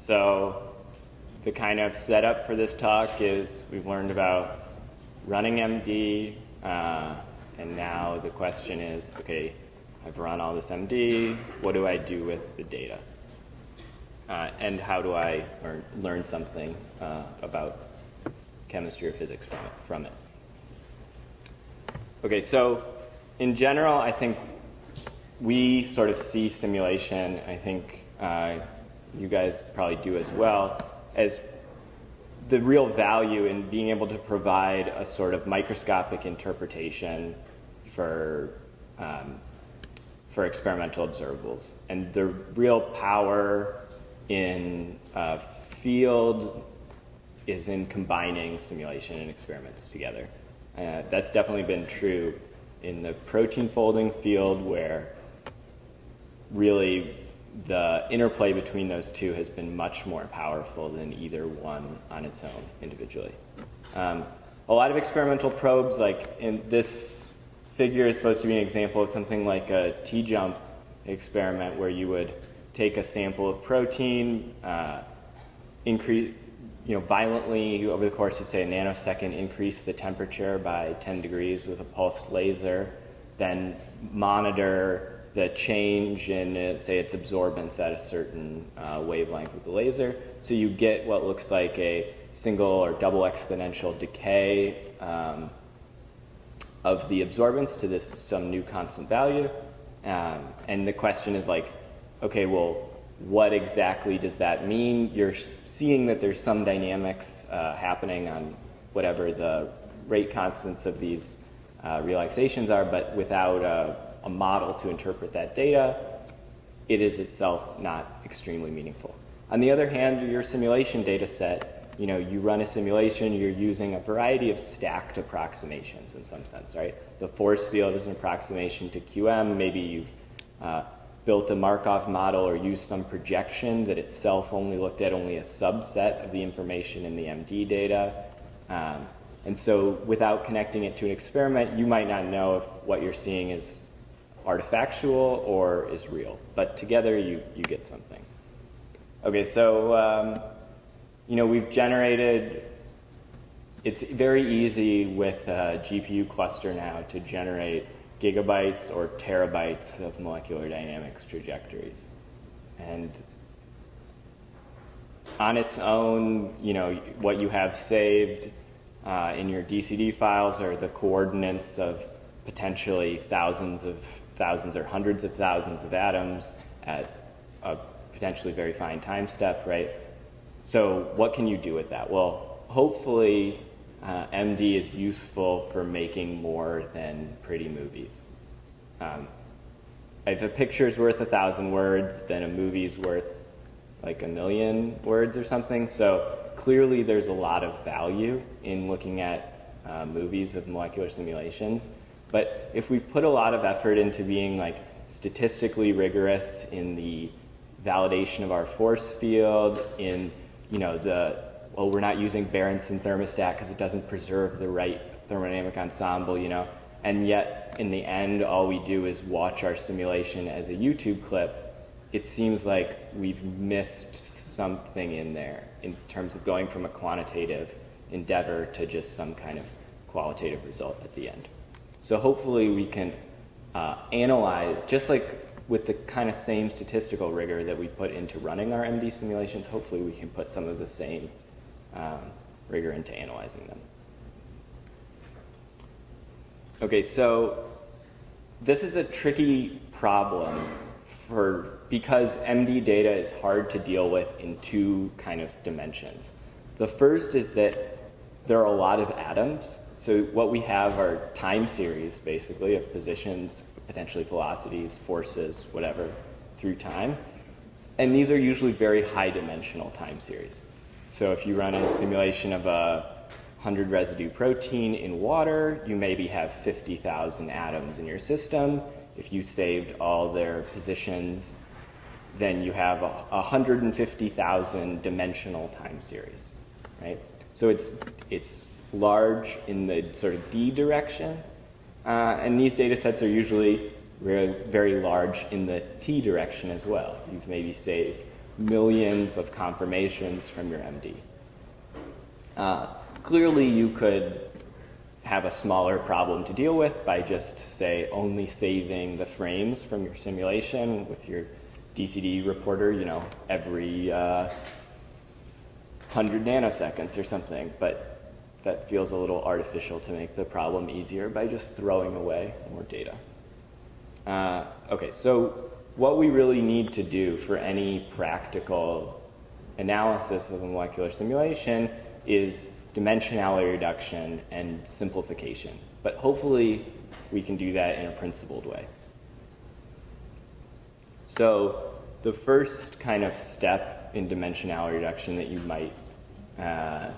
So the kind of setup for this talk is we've learned about running MD, and now the question is, okay, I've run all this MD, what do I do with the data? And how do I learn something about chemistry or physics from it? Okay, so in general, I think we sort of see simulation, I think you guys probably do as well, as the real value in being able to provide a sort of microscopic interpretation for experimental observables. And the real power in a field is in combining simulation and experiments together. That's definitely been true in the protein folding field, where really the interplay between those two has been much more powerful than either one on its own individually. A lot of experimental probes, like in this figure, is supposed to be an example of something like a T-jump experiment, where you would take a sample of protein, increase, violently over the course of, say, a nanosecond, increase the temperature by 10 degrees with a pulsed laser, then monitor the change in, say, its absorbance at a certain wavelength with the laser. So you get what looks like a single or double exponential decay of the absorbance to some new constant value. And the question is like, okay, well, what exactly does that mean? You're seeing that there's some dynamics happening on whatever the rate constants of these relaxations are, but without a model to interpret that data, it is itself not extremely meaningful. On the other hand, your simulation data set, you run a simulation, you're using a variety of stacked approximations in some sense, right? The force field is an approximation to QM. Maybe you've built a Markov model or used some projection that itself only looked at only a subset of the information in the MD data. And so without connecting it to an experiment, you might not know if what you're seeing is artifactual or is real. But together, you get something. Okay, so we've generated, it's very easy with a GPU cluster now to generate gigabytes or terabytes of molecular dynamics trajectories. And on its own, what you have saved in your DCD files are the coordinates of potentially thousands or hundreds of thousands of atoms at a potentially very fine time step, right? So what can you do with that? Well, hopefully MD is useful for making more than pretty movies. If a picture's worth 1,000 words, then a movie's worth like 1,000,000 words or something. So clearly there's a lot of value in looking at movies of molecular simulations. But if we put a lot of effort into being like statistically rigorous in the validation of our force field, in we're not using Berenson thermostat because it doesn't preserve the right thermodynamic ensemble, and yet in the end all we do is watch our simulation as a YouTube clip, it seems like we've missed something in there in terms of going from a quantitative endeavor to just some kind of qualitative result at the end. So hopefully we can analyze, just like with the kind of same statistical rigor that we put into running our MD simulations, hopefully we can put some of the same rigor into analyzing them. Okay, so this is a tricky problem because MD data is hard to deal with in two kind of dimensions. The first is that there are a lot of atoms. So what we have are time series, basically, of positions, potentially velocities, forces, whatever, through time. And these are usually very high-dimensional time series. So if you run a simulation of a 100 residue protein in water, you maybe have 50,000 atoms in your system. If you saved all their positions, then you have 150,000 dimensional time series, right? So it's large in the sort of D direction, and these data sets are usually very, very large in the T direction as well. You've maybe saved millions of confirmations from your MD. Clearly, you could have a smaller problem to deal with by just, say, only saving the frames from your simulation with your DCD reporter, every 100 nanoseconds or something. But that feels a little artificial to make the problem easier by just throwing away more data. Okay, so what we really need to do for any practical analysis of a molecular simulation is dimensionality reduction and simplification. But hopefully we can do that in a principled way. So the first kind of step in dimensionality reduction that you might, that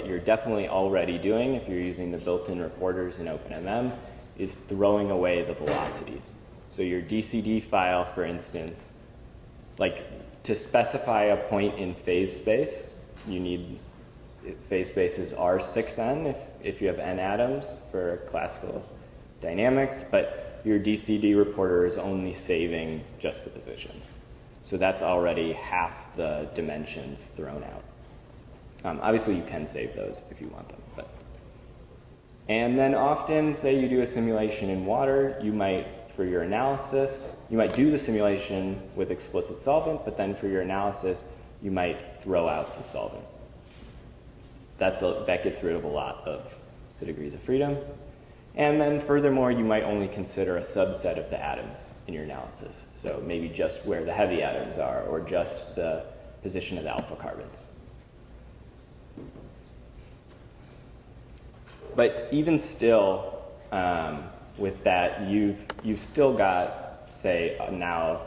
you're definitely already doing if you're using the built-in reporters in OpenMM, is throwing away the velocities. So your DCD file, for instance, to specify a point in phase space, you need phase space is R6n if you have n atoms for classical dynamics, but your DCD reporter is only saving just the positions. So that's already half the dimensions thrown out. Obviously, you can save those if you want them. And then often, say you do a simulation in water, you might, for your analysis, you might do the simulation with explicit solvent, but then for your analysis, you might throw out the solvent. That gets rid of a lot of the degrees of freedom. And then furthermore, you might only consider a subset of the atoms in your analysis. So maybe just where the heavy atoms are, or just the position of the alpha carbons. But even still, with that, you've still got, say, now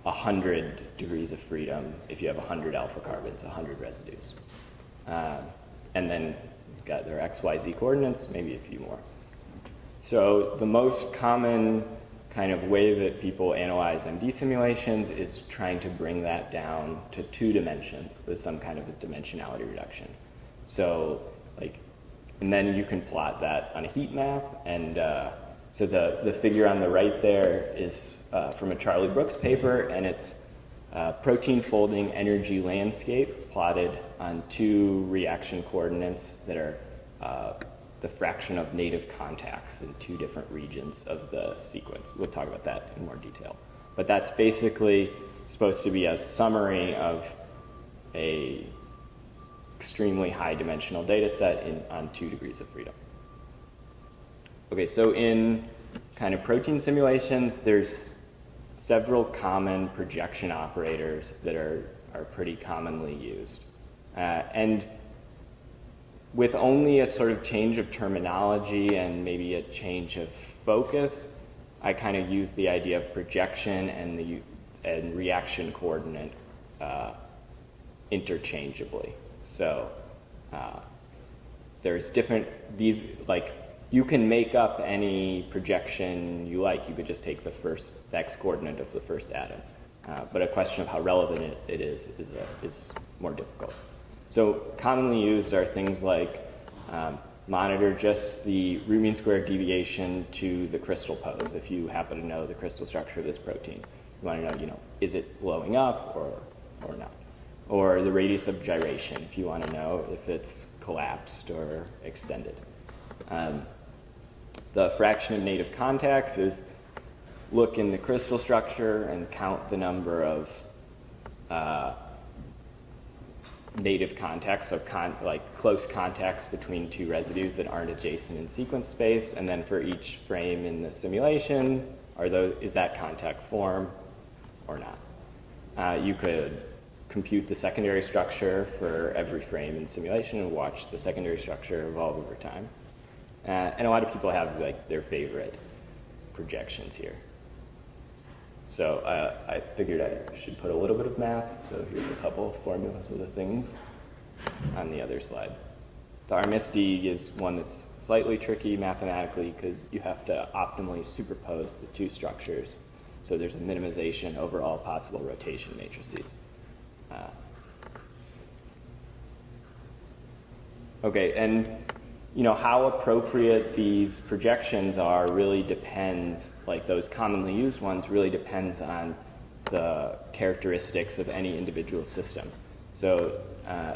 100 degrees of freedom if you have 100 alpha carbons, 100 residues. And then you've got their x, y, z coordinates, maybe a few more. So the most common kind of way that people analyze MD simulations is trying to bring that down to 2 dimensions with some kind of a dimensionality reduction. So and then you can plot that on a heat map. And so the figure on the right there is from a Charlie Brooks paper, and it's protein folding energy landscape plotted on 2 reaction coordinates that are the fraction of native contacts in 2 different regions of the sequence. We'll talk about that in more detail. But that's basically supposed to be a summary of a extremely high dimensional data set on 2 degrees of freedom. Okay, so in kind of protein simulations, there's several common projection operators that are pretty commonly used. And with only a sort of change of terminology and maybe a change of focus, I kind of use the idea of projection and reaction coordinate interchangeably. So there's you can make up any projection you like. You could just take the x coordinate of the first atom. But a question of how relevant it is more difficult. So commonly used are things like monitor just the root mean squared deviation to the crystal pose. If you happen to know the crystal structure of this protein, you want to know, is it blowing up or not? Or the radius of gyration, if you want to know if it's collapsed or extended. The fraction of native contacts is look in the crystal structure and count the number of native contacts, so close contacts between 2 residues that aren't adjacent in sequence space, and then for each frame in the simulation, is that contact form or not? You could compute the secondary structure for every frame in simulation and watch the secondary structure evolve over time. And a lot of people have their favorite projections here. So I figured I should put a little bit of math. So here's a couple of formulas of the things on the other slide. The RMSD is one that's slightly tricky mathematically because you have to optimally superpose the 2 structures. So there's a minimization over all possible rotation matrices. Okay, and how appropriate these projections are really depends, those commonly used ones, really depends on the characteristics of any individual system. So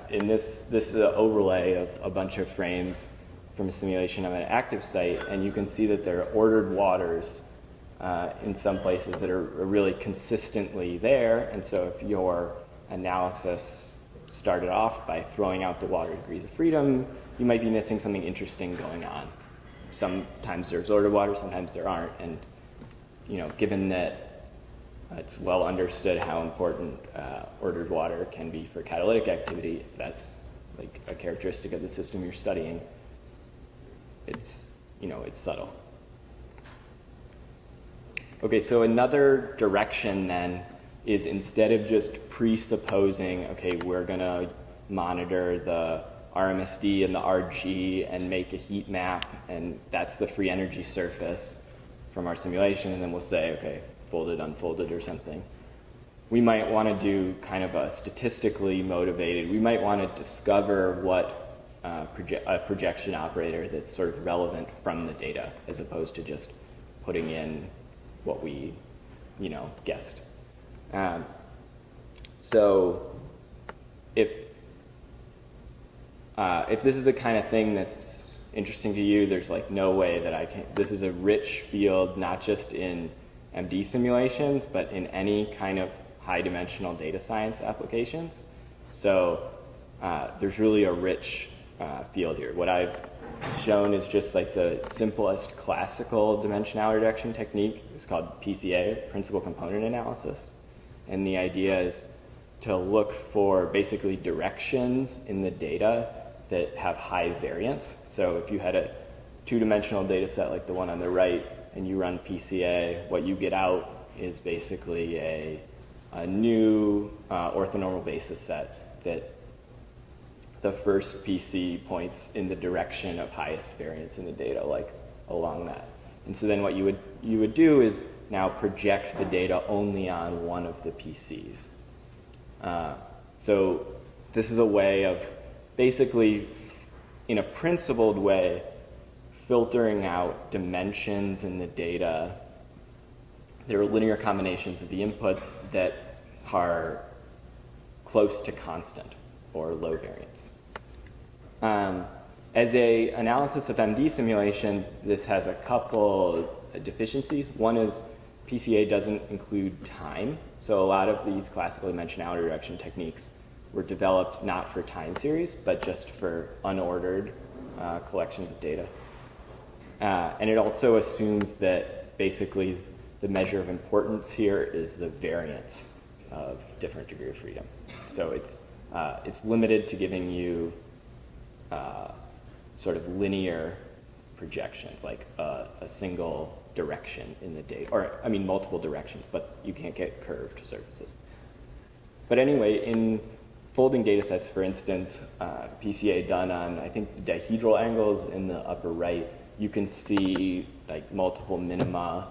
in this is an overlay of a bunch of frames from a simulation of an active site, and you can see that there are ordered waters in some places that are really consistently there. And so if your analysis started off by throwing out the water degrees of freedom, you might be missing something interesting going on. Sometimes there's ordered water, sometimes there aren't. And given that it's well understood how important ordered water can be for catalytic activity, if that's like a characteristic of the system you're studying, it's subtle. Okay, so another direction then is, instead of just presupposing, okay, we're gonna monitor the RMSD and the RG and make a heat map, and that's the free energy surface from our simulation, and then we'll say, okay, folded, unfolded, or something. We might want to do kind of a statistically motivated, we might want to discover what a projection operator that's sort of relevant from the data, as opposed to just putting in what we, guessed. So if this is the kind of thing that's interesting to you, there's like no way that I can, this is a rich field, not just in MD simulations, but in any kind of high dimensional data science applications. So there's really a rich field here. What I've shown is just like the simplest classical dimensionality reduction technique. It's called PCA, Principal Component Analysis. And the idea is to look for basically directions in the data that have high variance. So if you had a two-dimensional data set like the one on the right, and you run PCA, what you get out is basically a new orthonormal basis set that the first PC points in the direction of highest variance in the data, like along that. And so then what you would do is now project the data only on one of the PCs. So this is a way of basically, in a principled way, filtering out dimensions in the data. There are linear combinations of the input that are close to constant or low variance. As an analysis of MD simulations, this has a couple deficiencies. One is PCA doesn't include time. So a lot of these classical dimensionality reduction techniques were developed not for time series, but just for unordered collections of data. And it also assumes that basically the measure of importance here is the variance of different degree of freedom. So it's limited to giving you sort of linear projections, like a single direction in the data, or I mean multiple directions, but you can't get curved surfaces. But anyway, in folding data sets, for instance, PCA done on, I think, dihedral angles in the upper right, you can see like multiple minima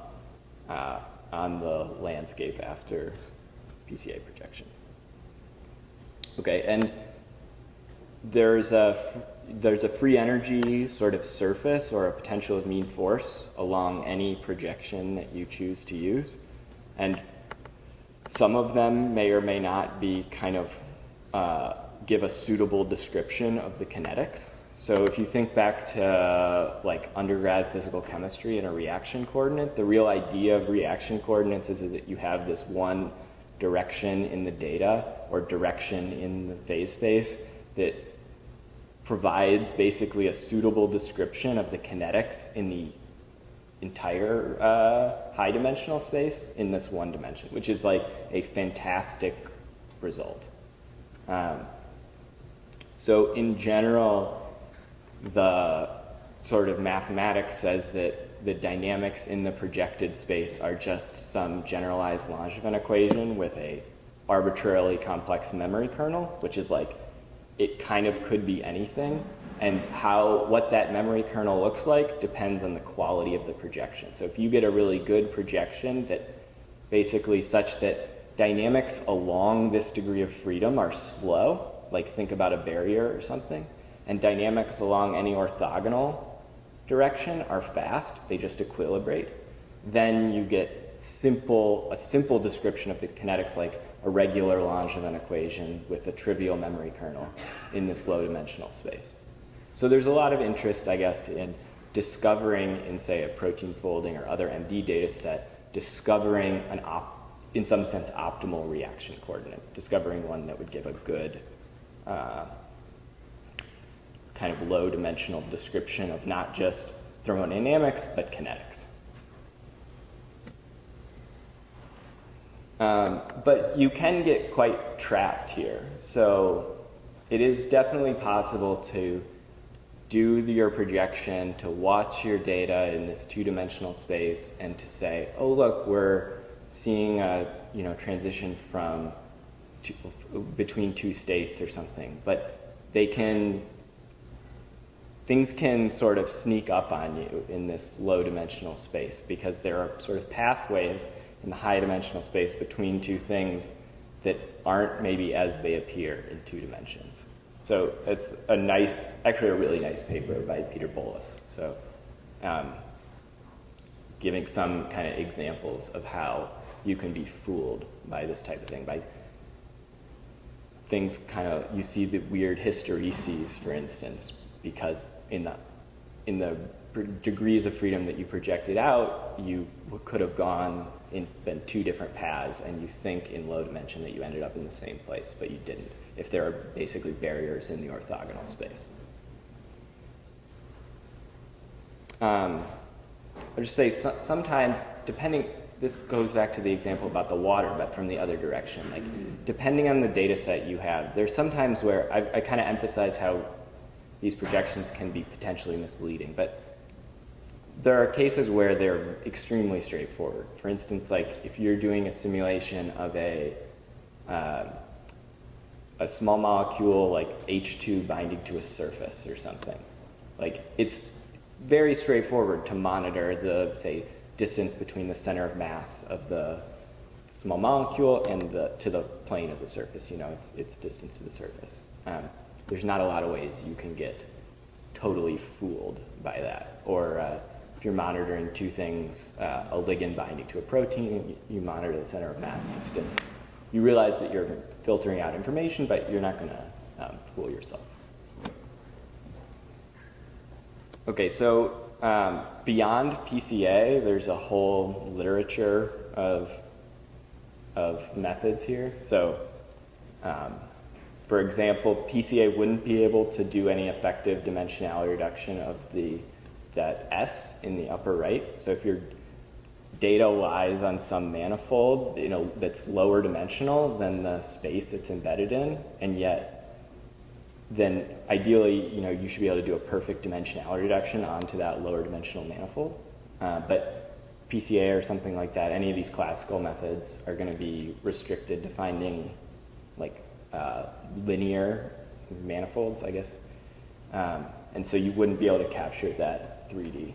on the landscape after PCA projection. Okay, and there's a free energy sort of surface or a potential of mean force along any projection that you choose to use. And some of them may or may not be kind of give a suitable description of the kinetics. So if you think back to like undergrad physical chemistry and a reaction coordinate, the real idea of reaction coordinates is that you have this one direction in the data or direction in the phase space that provides basically a suitable description of the kinetics in the entire high dimensional space in this one dimension, which is like a fantastic result. So in general, the sort of mathematics says that the dynamics in the projected space are just some generalized Langevin equation with a arbitrarily complex memory kernel, which is like, it kind of could be anything. And what that memory kernel looks like depends on the quality of the projection. So if you get a really good projection that basically such that dynamics along this degree of freedom are slow, like think about a barrier or something, and dynamics along any orthogonal direction are fast, they just equilibrate, then you get a simple description of the kinetics, like a regular Langevin equation with a trivial memory kernel in this low dimensional space. So there's a lot of interest, I guess, in discovering in, say, a protein folding or other MD data set, discovering in some sense, optimal reaction coordinate, discovering one that would give a good kind of low dimensional description of not just thermodynamics, but kinetics. But you can get quite trapped here. So it is definitely possible to do your projection, to watch your data in this two-dimensional space, and to say, oh, look, we're seeing a transition from between two states or something. But things can sort of sneak up on you in this low-dimensional space because there are sort of pathways in the high-dimensional space between two things that aren't maybe as they appear in two dimensions. So it's actually a really nice paper by Peter Bolus. So giving some kind of examples of how you can be fooled by this type of thing, by things you see the weird hystereses, for instance, because in the degrees of freedom that you projected out, you could have been two different paths, and you think in low dimension that you ended up in the same place, but you didn't, if there are basically barriers in the orthogonal space. I'll just say sometimes, this goes back to the example about the water, but from the other direction. Like, depending on the data set you have, there's sometimes where I kind of emphasize how these projections can be potentially misleading, but there are cases where they're extremely straightforward. For instance, like if you're doing a simulation of a small molecule like H2 binding to a surface or something, like it's very straightforward to monitor the, say, distance between the center of mass of the small molecule and to the plane of the surface, its distance to the surface. There's not a lot of ways you can get totally fooled by that. Or if you're monitoring two things, a ligand binding to a protein, you monitor the center of mass distance. You realize that you're filtering out information, but you're not going to fool yourself. Okay, so beyond PCA, there's a whole literature of methods here. So, for example, PCA wouldn't be able to do any effective dimensionality reduction of that S in the upper right. So if your data lies on some manifold, that's lower dimensional than the space it's embedded in, and yet then ideally, you should be able to do a perfect dimensionality reduction onto that lower dimensional manifold. But PCA or something like that, any of these classical methods are going to be restricted to finding like linear manifolds, I guess. And so you wouldn't be able to capture that 3D.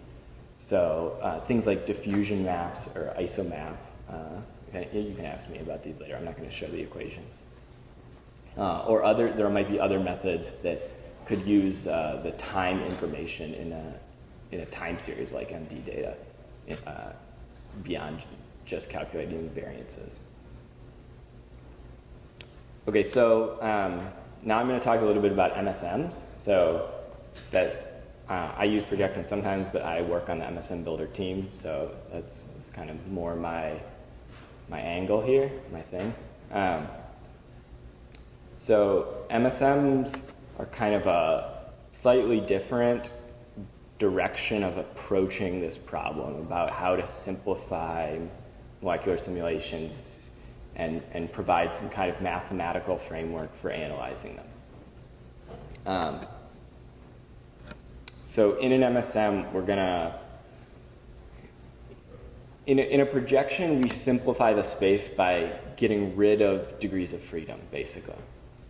So things like diffusion maps or isomap, you can ask me about these later. I'm not going to show the equations. Or there might be other methods that could use the time information in a time series like MD data beyond just calculating variances. Okay, so now I'm going to talk a little bit about MSMs. So that I use Projecting sometimes, but I work on the MSM Builder team, so that's kind of more my angle here, my thing. So MSMs are kind of a slightly different direction of approaching this problem about how to simplify molecular simulations and provide some kind of mathematical framework for analyzing them. So in an MSM, we're gonna, in a projection, we simplify the space by getting rid of degrees of freedom, basically.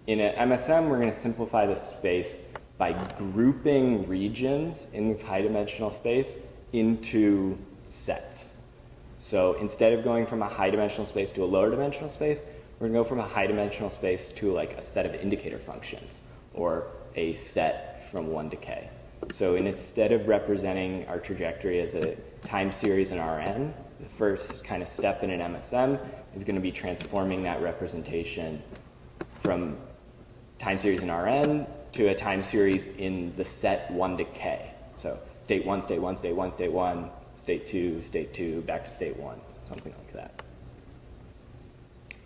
In an MSM, we're going to simplify the space by grouping regions in this high-dimensional space into sets. So instead of going from a high-dimensional space to a lower-dimensional space, we're going to go from a high-dimensional space to like a set of indicator functions, or a set from 1 to k. So instead of representing our trajectory as a time series in Rn, the first kind of step in an MSM is going to be transforming that representation from time series in Rn to a time series in the set 1 to k. So state 1, state 1, state 1, state 1, state 2, back to state 1, something like that.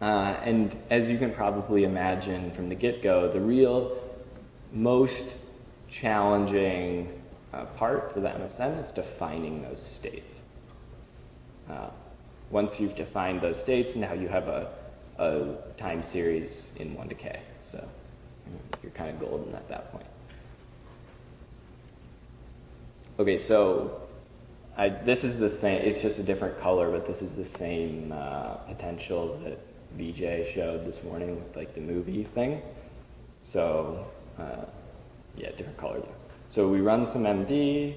And as you can probably imagine from the get-go, the real most challenging part for the MSM is defining those states. Once you've defined those states, now you have a time series in 1 to k. So you're kind of golden at that point. Okay, so this is the same, it's just a different color, but this is the same potential that VJ showed this morning with like the movie thing. So yeah, different color there. So we run some MD,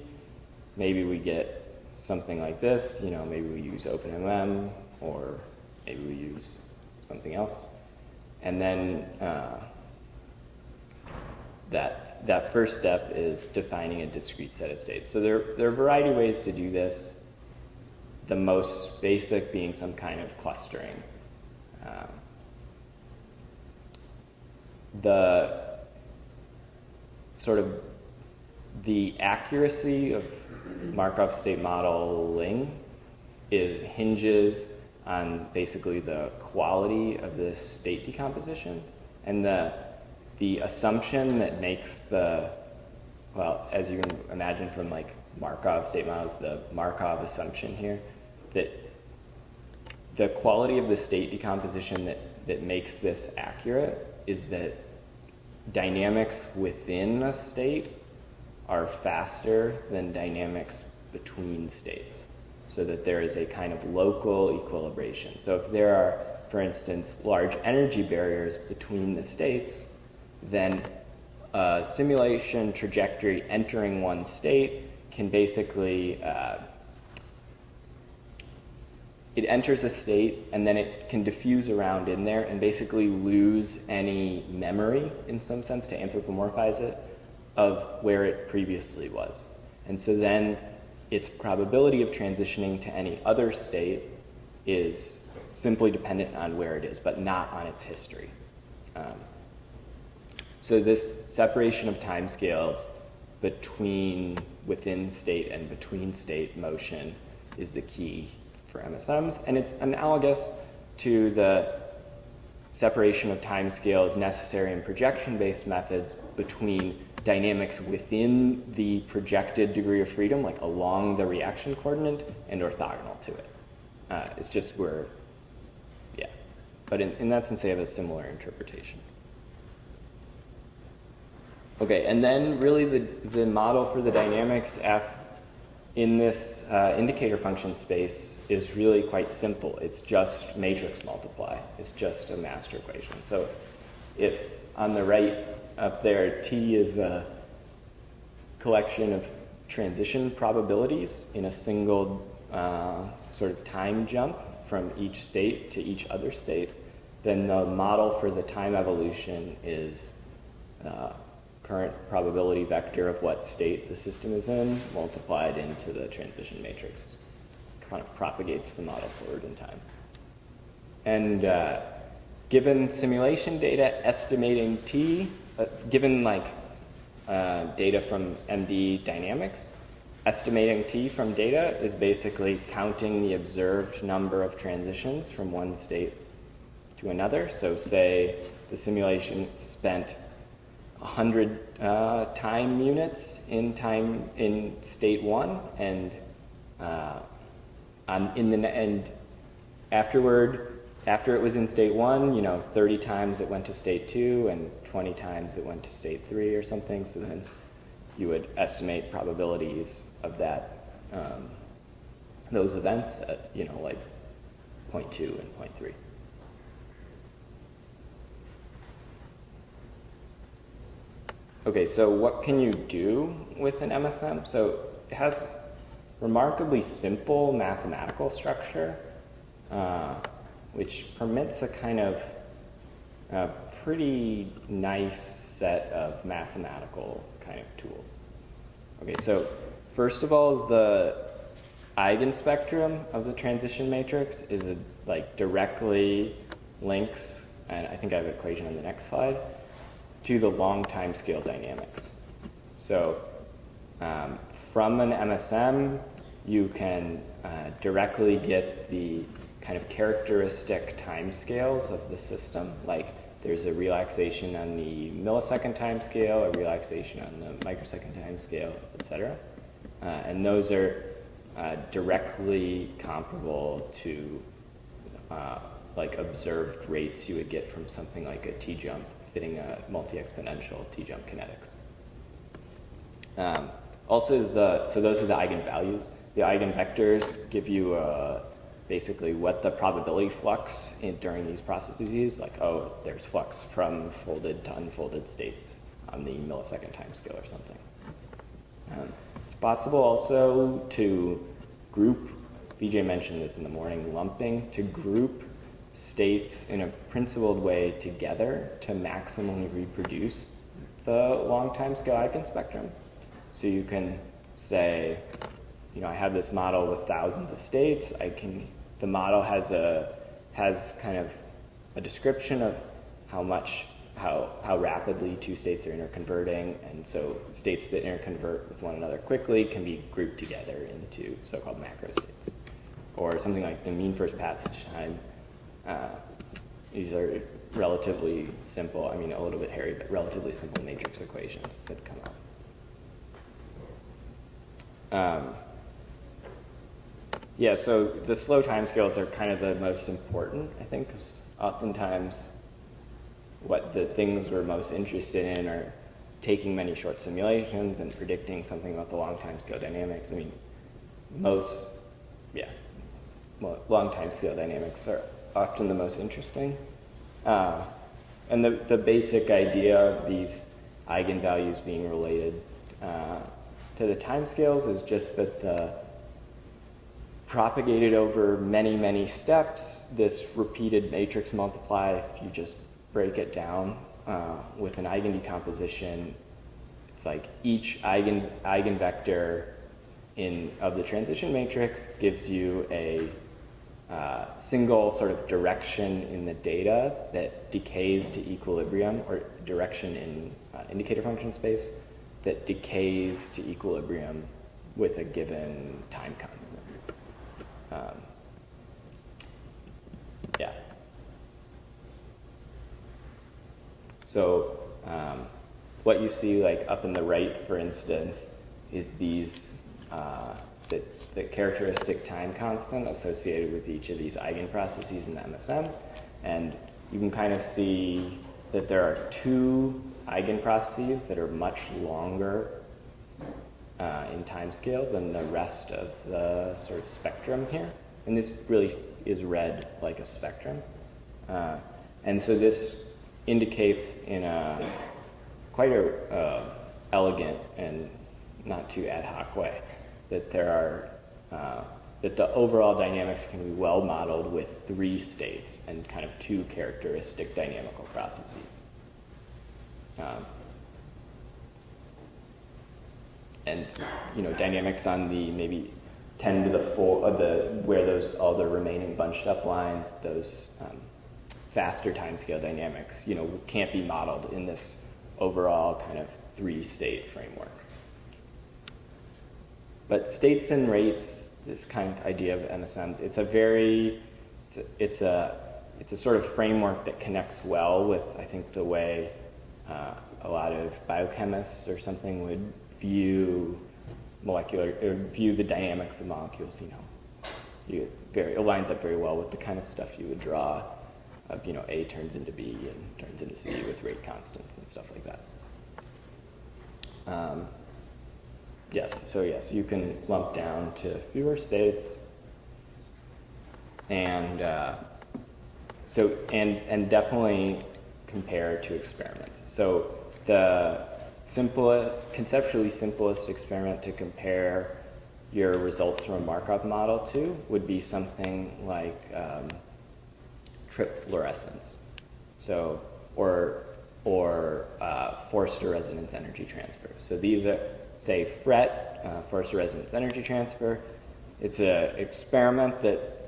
maybe we get something like this, you know, maybe we use OpenMM, or maybe we use something else. And then that first step is defining a discrete set of states. So there are a variety of ways to do this, the most basic being some kind of clustering. The sort of the accuracy of Markov state modeling hinges on basically the quality of the state decomposition, and the assumption that makes well, as you can imagine from like Markov state models, the Markov assumption here, that the quality of the state decomposition that makes this accurate is that dynamics within a state are faster than dynamics between states, so that there is a kind of local equilibration. So if there are, for instance, large energy barriers between the states, then a simulation trajectory entering one state can basically, it enters a state and then it can diffuse around in there and basically lose any memory, in some sense, to anthropomorphize it, of where it previously was. And so then its probability of transitioning to any other state is simply dependent on where it is, but not on its history. So this separation of timescales within state and between state motion is the key for MSMs, and it's analogous to the separation of timescales necessary in projection-based methods between dynamics within the projected degree of freedom, like along the reaction coordinate, and orthogonal to it. It's just yeah. But in that sense, they have a similar interpretation. Okay, and then really the model for the dynamics in this indicator function space is really quite simple. It's just matrix multiply. It's just a master equation. So if on the right up there, T is a collection of transition probabilities in a single sort of time jump from each state to each other state, then the model for the time evolution is current probability vector of what state the system is in multiplied into the transition matrix. Kind of propagates the model forward in time. And given simulation data, estimating T, given like data from MD dynamics, estimating T from data is basically counting the observed number of transitions from one state to another. So say the simulation spent 100 time units in state 1, and after it was in state 1, 30 times it went to state 2 and 20 times it went to state 3 or something. So then you would estimate probabilities of those events at like 0.2 and 0.3. Okay, so what can you do with an MSM? So it has remarkably simple mathematical structure, which permits a kind of pretty nice set of mathematical kind of tools. Okay, so first of all, eigenspectrum of the transition matrix is directly links, and I think I have an equation on the next slide, to the long time scale dynamics. So from an MSM, you can directly get the kind of characteristic timescales of the system. Like there's a relaxation on the millisecond time scale, a relaxation on the microsecond time scale, etc. And those are directly comparable to like observed rates you would get from something like a t-jump fitting a multi-exponential t-jump kinetics. So those are the eigenvalues. The eigenvectors give you basically what the probability flux during these processes is. Like, oh, there's flux from folded to unfolded states on the millisecond time scale or something. It's possible also to group, BJ mentioned this in the morning, lumping, to group states in a principled way together to maximally reproduce the long time scale eigenspectrum. So you can say, you know, I have this model with thousands of states. The model has kind of a description of how rapidly two states are interconverting, and so states that interconvert with one another quickly can be grouped together into so-called macro states. Or something like the mean first passage time. These are relatively simple, I mean a little bit hairy, but relatively simple matrix equations that come up. Yeah, so the slow timescales are kind of the most important, I think, because oftentimes what the things we're most interested in are taking many short simulations and predicting something about the long timescale dynamics. I mean, long timescale dynamics are often the most interesting. And the basic idea of these eigenvalues being related to the timescales is just that propagated over many, many steps, this repeated matrix multiply, if you just break it down with an eigendecomposition, it's like each eigenvector of the transition matrix gives you a single sort of direction in the data that decays to equilibrium, or direction in indicator function space that decays to equilibrium with a given time constant. Yeah. So what you see like up in the right, for instance, is these the characteristic time constant associated with each of these eigenprocesses in the MSM, and you can kind of see that there are two eigenprocesses that are much longer in time scale than the rest of the sort of spectrum here. And this really is read like a spectrum. And so this indicates in a quite a elegant and not too ad hoc way that that the overall dynamics can be well modeled with three states and kind of two characteristic dynamical processes. And dynamics on the maybe 10 to the 4 of where all the remaining bunched up lines, those faster timescale dynamics, can't be modeled in this overall kind of three-state framework. But states and rates, this kind of idea of MSMs, it's a sort of framework that connects well with, I think, the way a lot of biochemists or something would view the dynamics of molecules. It lines up very well with the kind of stuff you would draw of A turns into B and turns into C with rate constants and stuff like that. Yes, you can lump down to fewer states, and definitely compare to experiments. So the conceptually simplest experiment to compare your results from a Markov model to would be something like trip fluorescence, or forced resonance energy transfer. So these are, say, FRET, forced resonance energy transfer, It's an experiment that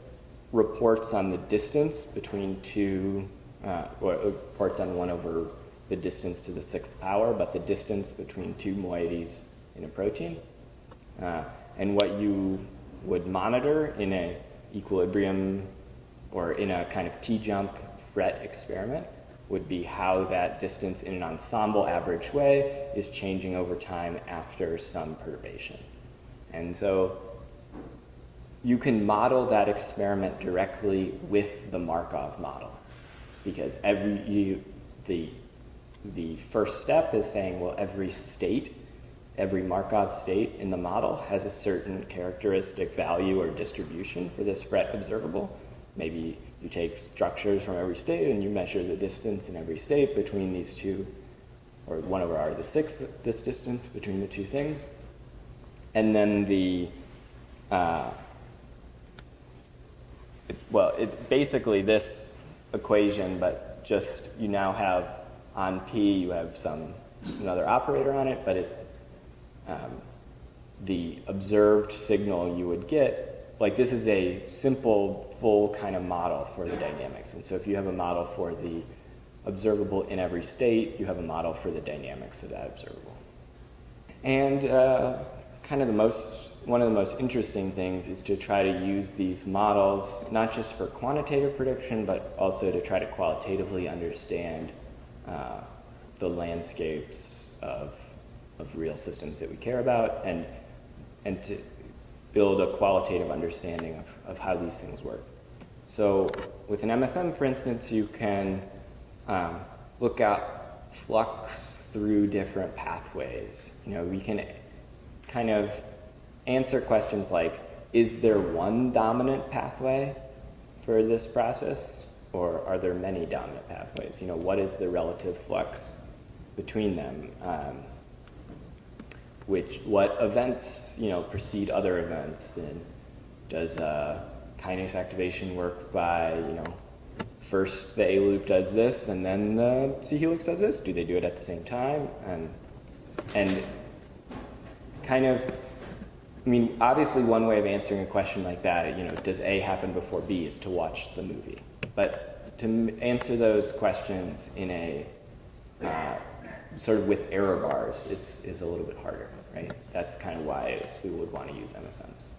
reports on the distance between two, or it reports on 1 over the distance to the 6th power, but the distance between two moieties in a protein. And what you would monitor in an equilibrium or in a kind of T-jump fret experiment would be how that distance in an ensemble average way is changing over time after some perturbation. And so you can model that experiment directly with the Markov model, because the first step is saying, well, every Markov state in the model has a certain characteristic value or distribution for this fret observable. Maybe you take structures from every state and you measure the distance in every state between these two, or 1 over r to the 6th, this distance between the two things. And then it's basically this equation, but just you now have on P, you have another operator on it, but the observed signal you would get, like this is a simple, full kind of model for the dynamics. And so if you have a model for the observable in every state, you have a model for the dynamics of that observable. And kind of one of the most interesting things is to try to use these models, not just for quantitative prediction, but also to try to qualitatively understand the landscapes of real systems that we care about, and to build a qualitative understanding of how these things work. So with an MSM, for instance, you can look at flux through different pathways. We can kind of answer questions like, is there one dominant pathway for this process, or are there many dominant pathways? What is the relative flux between them? What events, precede other events? And does kinase activation work by, first the A loop does this and then the C helix does this? Do they do it at the same time? And kind of, obviously one way of answering a question like that, does A happen before B, is to watch the movie. But to answer those questions in a sort of with error bars is a little bit harder, right? That's kind of why we would want to use MSMs.